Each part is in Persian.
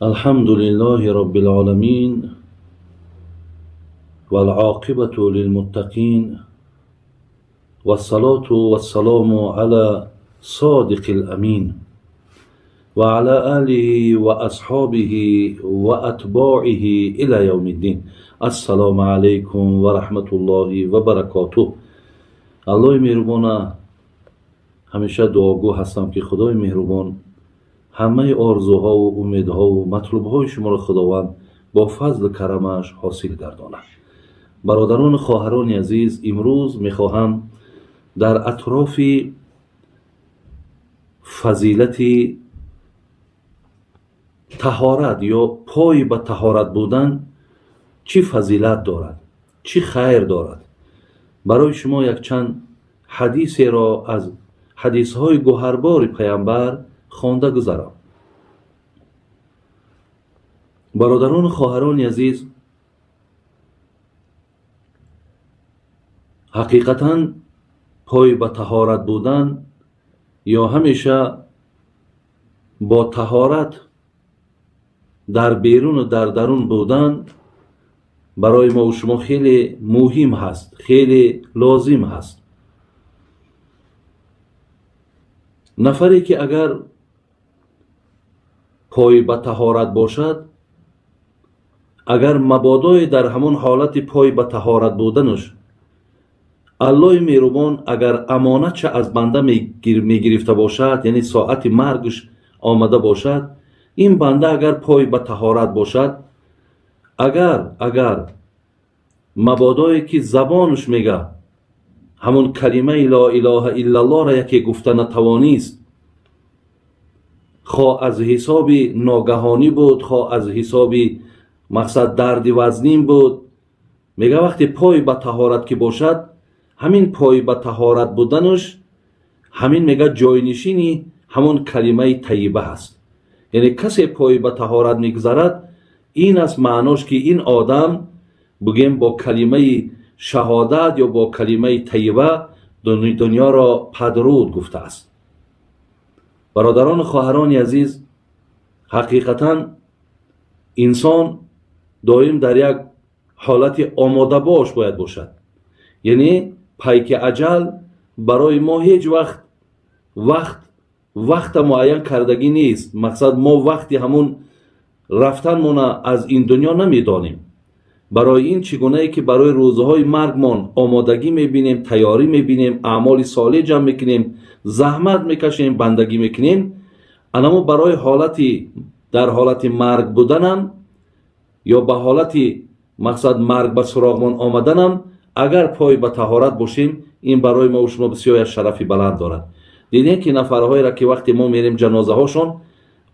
الحمد لله رب العالمين والعاقبة للمتقين والصلاة والسلام على صادق الأمين وعلى آله وأصحابه وأتباعه إلى يوم الدين. السلام عليكم ورحمة الله وبركاته. الله مهربان همیشه دعاگو هستم که خدای مهربان همه آرزوها و امیدها و مطلوبهای شما را خداوند با فضل کرمش حاصل گرداند. برادران خواهران عزیز، امروز میخواهم در اطراف فضیلت طهارت یا پای به طهارت بودن چی فضیلت دارد، چی خیر دارد، برای شما یک چند حدیثی را از حدیثهای گوهربار پیامبر خوانده گذارم. برادران خواهران عزیز، حقیقتاً پای به طهارت بودن یا همیشه با طهارت در بیرون و در درون بودن برای ما و شما خیلی مهم هست، خیلی لازم هست. نفری که اگر پای به طهارت باشد، اگر مبادای در همون حالت پای به طهارت بودنش الله مهربان اگر امانت چه از بنده میگرفته باشد، یعنی ساعت مرگش آمده باشد، این بنده اگر پای به طهارت باشد، اگر مبادایی که زبانش میگه همون کلمه لا اله الا الله را یکی گفته نتوانیست، خواه از حساب ناگهانی بود، خواه از حساب مقصد درد وزنین بود، میگه وقتی پای به طهارت که باشد، همین پای به طهارت بودنش همین میگه جاینشینی همون کلمه طیبه هست. یعنی کسی پای به طهارت میگذارد، این است معناش که این آدم بگیم با کلمه شهادت یا با کلمه طیبه دنیا را پدرود گفته است. برادران خواهران عزیز، حقیقتا انسان دائم در یک حالت آماده باش باید باشد. یعنی پیک اجل برای ما هیچ وقت معین کردگی نیست. مقصد ما وقتی همون رفتن مونه از این دنیا نمیدانیم. برای این چگونه ای که برای روزهای مرگمان آمادگی میبینیم، تیاری میبینیم، اعمال صالح جمع میکنیم، زحمت میکشیم، بندگی میکنیم، اما برای در حالت مرگ بودنم یا به حالت مقصد مرگ به سراغمان آمدنم اگر پای به طهارت باشیم، این برای ما و شما بسیار شرفی بلند دارد. دیدین که نفرهایی را که وقتی ما میریم جنازه هاشون،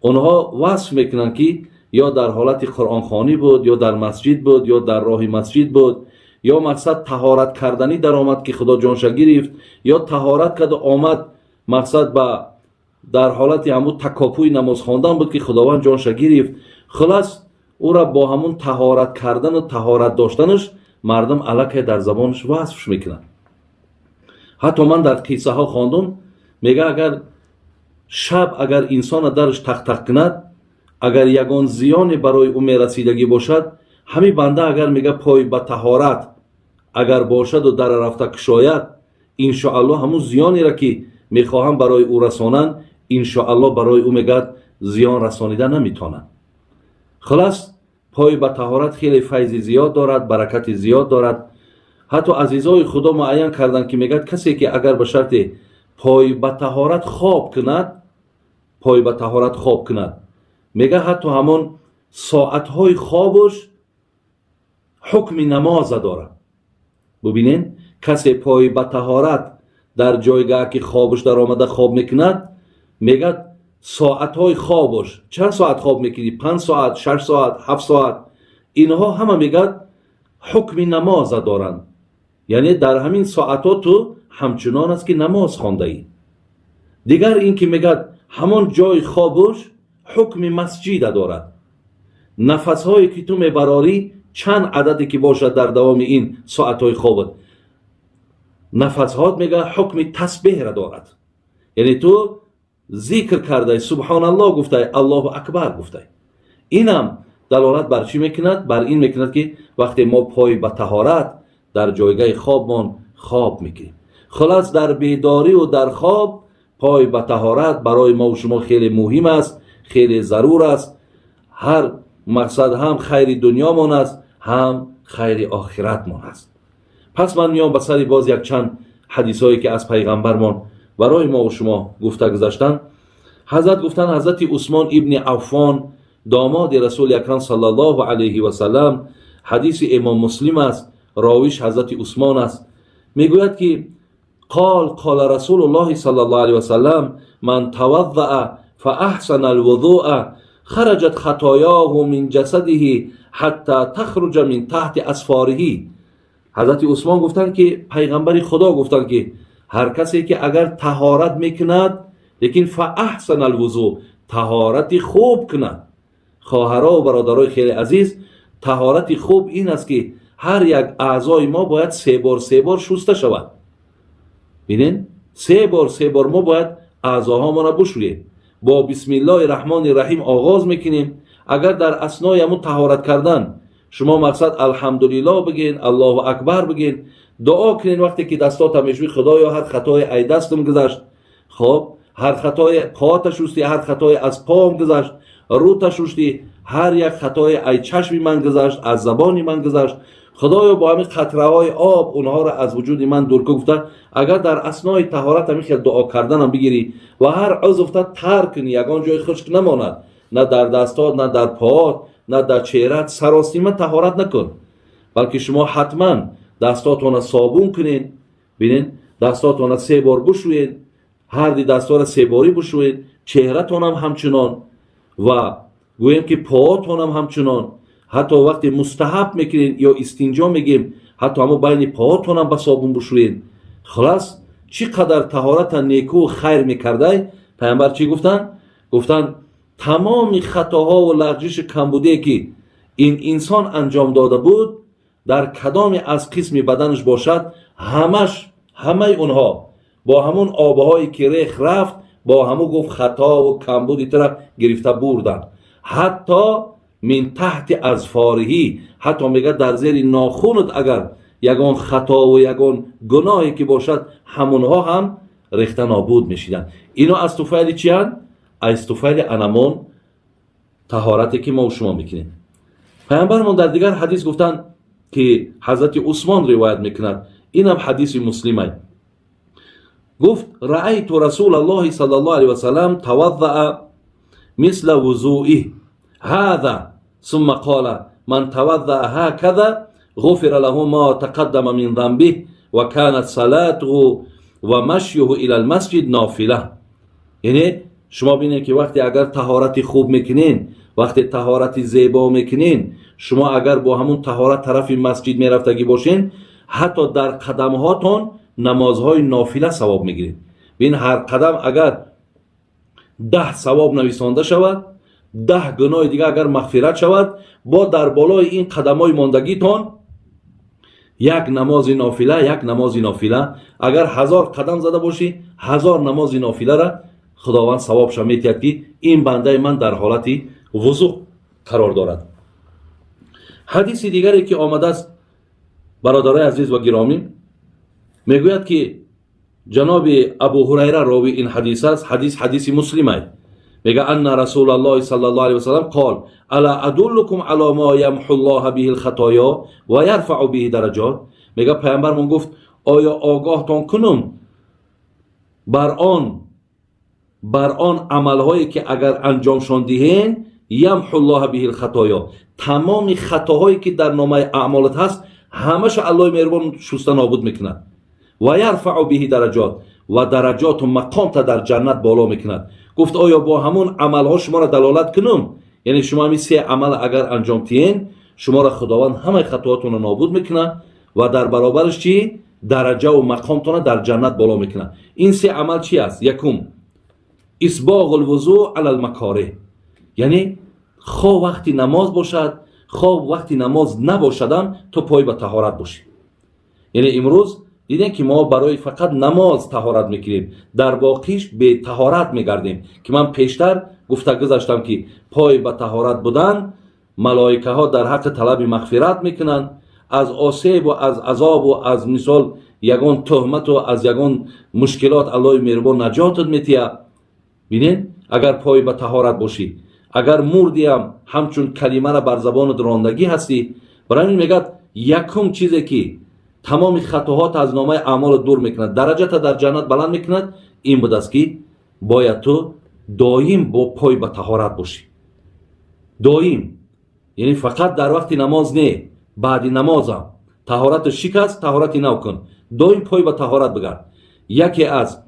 اونها وصف میکنن که یا در حالت قرآن خوانی بود، یا در مسجد بود، یا در راه مسجد بود، یا مقصد طهارت کردنی در آمد که خدا جانش گرفت، یا طهارت کرد آمد مقصد در حالت همون تکاپوی نماز خواندن بود که خداوند جانش گرفت. خلاص او را با همون طهارت کردن و طهارت داشتنش مردم الکی در زبانش وصفش میکنن. حتی من در قصه ها خواندم، میگه اگر شب اگر انسان درش تق کند، اگر یگان زیانی برای او میرسیدگی باشد، همین بنده اگر میگه پای به طهارت اگر باشد و در رفته کشاید، انشاءالله همون زیانی را که میخواهم برای او رسانند، انشاءالله برای او میگه زیان رسانیده نمیتونند. خلاص پای به طهارت خیلی فیض زیاد دارد، برکت زیاد دارد. حتی عزیزای خدا معین کردن که میگه کسی که اگر به شرط پای به طهارت خواب کند، میگه حتی همون ساعتهای خوابش حکم نماز داره. ببینین کسی پای به طهارت در جایگاه که خوابش در آمده خواب میکند، میگه ساعتهای خوابش، چند ساعت خواب میکنی؟ 5 ساعت، 6 ساعت، 7 ساعت، اینها همه میگه حکم نماز دارند. یعنی در همین ساعتات تو همچنان است که نماز خوانده ای. دیگر این که میگه همون جای خوابش حکم مسجد دارد. نفسهایی که تو میبراری چند عددی که باشد در دوام این ساعتهای خوابت، نفسهات میگه حکم تسبیح را دارد. یعنی تو ذکر کرده، سبحان الله گفته، الله اکبر گفته، اینم دلالت بر چی میکند؟ بر این میکند که وقتی ما پای به طهارت در جایگاه خوابمان خواب میکنیم. خلاص در بیداری و در خواب پای به طهارت برای ما و شما خیلی مهم است، خیلی ضرور است. هر مقصد هم خیر دنیامان است، هم خیر آخرتمان است. پس من میام به سر باز یک چند حدیث هایی که از پیغمبرمان برای ما و شما گفته گذاشتن. حضرت گفتن حضرت عثمان ابن عفان داماد رسول اکرم صلی الله علیه و سلم، حدیث امام مسلم است، راویش حضرت عثمان است، میگوید که قال رسول الله صلی الله علیه و سلم من توضأ فاحسن الوضوء خرجت خطاياه من جسده حتی تخرج من تحت اظفاره. حضرت عثمان گفتن که پیغمبر خدا گفتن که هر کسی که اگر طهارت میکند لیکن فاحسن الوضوء، طهارت خوب کند. خواهرها و برادرای خیلی عزیز، طهارت خوب این است که هر یک اعضای ما باید 3 بار شسته شود. ببینین 3 بار ما باید اعضاهامون را بشوییم. با بسم الله الرحمن الرحیم آغاز میکنیم. اگر در اثنای همون طهارت کردن شما مقصد الحمدلله بگین، الله اکبر بگین، دعا کنین وقتی که دستات میشوی خدایا هر خطای ای دستم گذشت، خب هر خطای پات شستی، هر خطای از پام گذشت، روت شستی، هر یک خطای ای چشم من گذشت، از زبانی من گذشت، خدایا با همین قطره های آب اونها را از وجود من دور کن. گفته اگر در اثنای طهارت همین خیلی دعا کردن هم بگیری و هر عضو ترک کنی، یگان جای خشک نماند، نه در دستات، نه در پاات، نه در چهرهت، سراسیمه طهارت نکن، بلکه شما حتما دستاتون صابون کنین. ببینین دستاتون 3 بار بشویید، هر دی دستا را 3 باری بشویید، چهرهتون هم همچنان و گویم که پاهاتون هم همچنان. حتی وقتی مستحب میکنین یا استنجا میگیم حتی همون بین پاهاتون هم با صابون بشویید. خلاص چقدر طهارت نیکو و خیر میکرده. پیامبر چی گفتن؟ گفتن تمام خطاها و لغزش کمبودی که این انسان انجام داده بود در کدام از قسم بدنش باشد، همه اونها با همون آبهایی که ریخ رفت با همون گفت خطا و کمبودی طرف گرفته بردن، حتی من تحت اظفارهی، حتی میگه در زیر ناخونت اگر یگان خطا و یگان گناهی که باشد همونها هم ریخته نابود میشیدن. اینا از توفیل چی هست؟ از توفیل انمون طهارتی که ما و شما میکنیم. پیامبرمون در دیگر حدیث گفتن که حضرت عثمان روایت میکند، اینم حدیث مسلمه، گفت رأیت رسول الله صلی الله علیه و سلم توضأ مثل وضوئه هذا ثم قال من توضأ هكذا غفر له ما تقدم من ذنبه و كانت صلاته و مشيه الى المسجد نافله. یعنی شما ببینید که وقتی اگر طهارت خوب میکنین، وقتی طهارت زیبا میکنین، شما اگر با همون طهارت طرف مسجد میرفتگی باشین، حتی در قدم هاتون نمازهای نافله ثواب میگیرید. ببین هر قدم اگر 10 ثواب نویسانده شود، 10 گناه دیگه اگر مغفرت شود، با در بالای این قدم های ماندگیتون یک نماز نافله اگر 1000 قدم زده باشی، 1000 نماز نافله را خداوند ثواب شمیت که این بنده من در حالت وضو قرار دارد. حدیث دیگری که آمده است برادرای عزیز و گرامی، میگوید که جناب ابو هریره راوی این حدیث است، حدیث مسلمه، میگه ان رسول الله صلی الله علیه و سلم قال الا ادلکم علی ما یمحو الله به الخطایا و یرفع به درجات. میگه پیامبرمون گفت آیا آگاهتان کنم بر آن عملهایی که اگر انجام شان دهین یمحو الله به الخطایا، تمام خطاهایی که در نامه اعمالت هست همش الله مهربان شسته نابود میکند. و یرفع به درجات، و درجات و مقام تا در جنت بالا میکند. گفت آیا با همون عملها شما را دلالت کنم؟ یعنی شما همین 3 عمل اگر انجام تین، شما را خداوند همه خطاهاتون را نابود میکنه و در برابرش چی؟ درجه و مقامتون در جنت بالا میکنه. این 3 عمل چی است؟ یکم اسباغ الوضوء علی المکاره، یعنی خواه وقتی نماز باشد، خواه وقتی نماز نباشدم تو پای به طهارت باشی. یعنی امروز دیدن که ما برای فقط نماز طهارت میکنیم، در باقیش به طهارت میگردیم که من پیشتر گفته گذاشتم که پای به طهارت بودن ملائکه ها در حق طلب مغفرت میکنن، از آسیب و از عذاب و از مثال یگان تهمت و از یگان مشکلات الله مهربان نجاتت میتیه. ببینید اگر پای به طهارت باشی، اگر مردی هم همچون کلمه را بر زبان راندگی هستی، برای این میگه یکم چیزی که تمام خطاهات از نامه اعمال دور میکند، درجات در جنت بلند میکند، این بود است که باید تو دائم با پای به طهارت باشی. دائم یعنی فقط در وقت نماز نه، بعد نماز هم طهارت شکست طهارت نو کن، دائم پای به طهارت بگرد. یکی از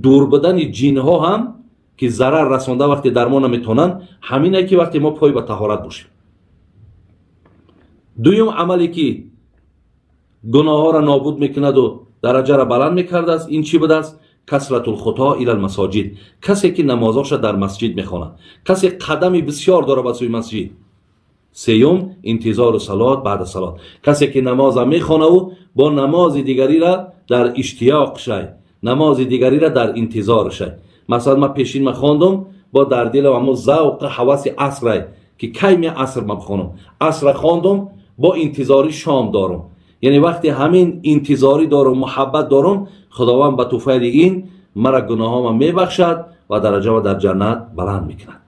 دور بدن جین ها هم که ضرر رسانده وقتی درمان نمیتونن همینه که وقتی ما پای به طهارت باشیم. دویم عملی که گناه ها را نابود میکند و درجه را بلند میکرده است، این چی بوده است؟ کثرت الخطا الی المساجد. کسی که نمازاش در مسجد میخواند، کسی قدمی بسیار داره به سوی مسجد. سیوم انتظار صلات بعد صلات. کسی که نماز میخونه و با نماز دیگری را در اشتیاق شای، نماز دیگری را در انتظار شای. مثلا من پیشین خواندم با در دل و ذوق حواس عصر که کی می عصر بخونم، عصر خواندم با انتظاری شام دارم. یعنی وقتی همین انتظاری دارم، محبت دارم، خداوند به توفیق این مرا گناهام میبخشد و درجه و در جنت بلند میکند.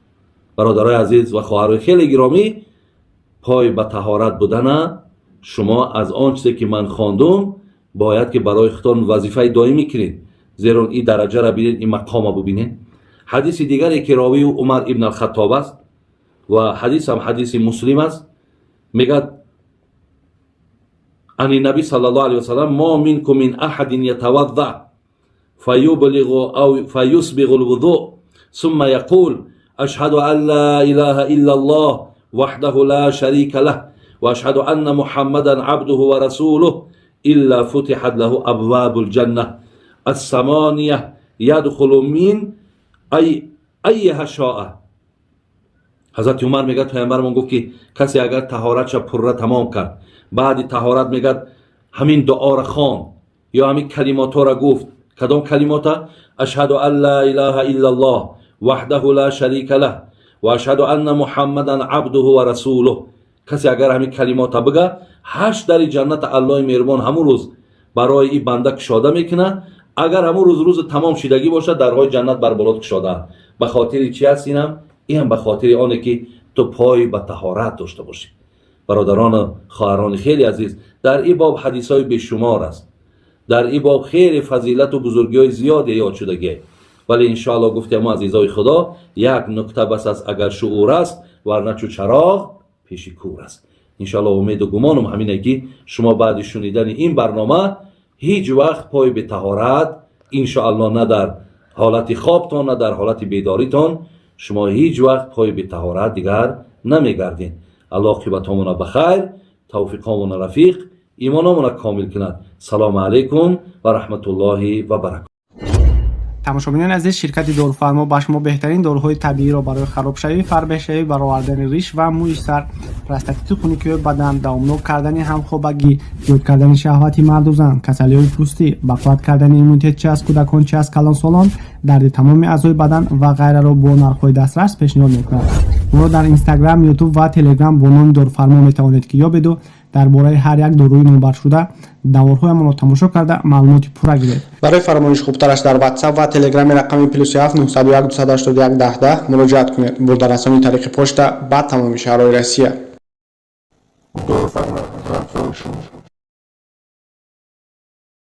برادرای عزیز و خواهرای خیلی گرامی، پای به طهارت بودن شما از آن چیزی که من خواندم باید که برای خودتان وظیفه دائمی کنید، زیرا این درجه را ببینید، این مقام را ببینید. حدیث دیگری که راوی عمر ابن الخطاب است و حدیث هم حدیث مسلم است، میگه عن النبي صلى الله عليه وسلم ما منكم من أحد يتوضأ فيبلغ أو فيسبغ الوضوء ثم يقول أشهد أن لا إله إلا الله وحده لا شريك له وأشهد أن محمدا عبده ورسوله إلا فتحت له أبواب الجنة الثمانية يدخل من أيها شاء. حضرت عمر میگه پیامبرمون گفت که کسی اگر طهارتش پره تمام کرد، بعد طهارت میگه همین دعا را خوان یا همین کلمات را گفت. کدام کلمات؟ اشهد ان لا اله الا الله وحده لا شریک له و اشهد ان محمدا عبده و رسوله. کسی اگر همین کلمات بگه 8 در جنت الله مهربان همون روز برای این بنده کشاده میکنه. اگر همون روز تمام شدگی باشد درهای جنت بر بالا کشاده. به خاطر چی هست اینم؟ این هم به خاطر آنه که تو پای به طهارت داشته باشی. برادران خواهران خیلی عزیز، در این باب حدیث های بیشمار است، در این باب خیلی فضیلت و بزرگی های زیادی یاد شدگی، ولی انشاءالله گفتیم عزیزای خدا یک نکته بس است، اگر شعور است ورنه چو چراغ پیش کور است. انشاءالله امید و گمانم همینه که شما بعد شنیدن این برنامه هیچ وقت پای به طهارت انشاءالله نه در حالت خوابتان نه در حالت بیداریتان شما هیچ وقت پای به طهارت دیگر نمیگردین. الله عاقبتمون بخیر، توفیقمون رفیق، ایمانمون کامل کند. سلام علیکم و رحمت الله و برکاته. تماشاگران عزیز، شرکت داروفرما با شما بهترین داروهای طبیعی را برای خرابشوی، فربه‌شوی، برآوردن ریش و موی سر، پروستاتیت خونیکی بدن، دوامناک کردن همخوابگی، زیاد کردن شهوت مرد و زن، کسلی‌های پوستی، بقایت کردن ایمنیته چه از کودکان چه از کلانسالان، درد تمام اعضای بدن و غیره را با نرخ‌های دسترس پیشنهاد می‌کنند. ما را در اینستاگرام، یوتیوب و تلگرام با نام داروفرما می‌توانید که یابید و درباره هر یک داروی نامبر شده داروهایمان را تماشا کرده معلومات پورا گیرید. برای فرمایش خوبترش در واتساپ و تلگرام رقم +7 901 281 1010 مراجعه کنید. برداررسانی طریق پشت بعد تمام شهرهای روسیه.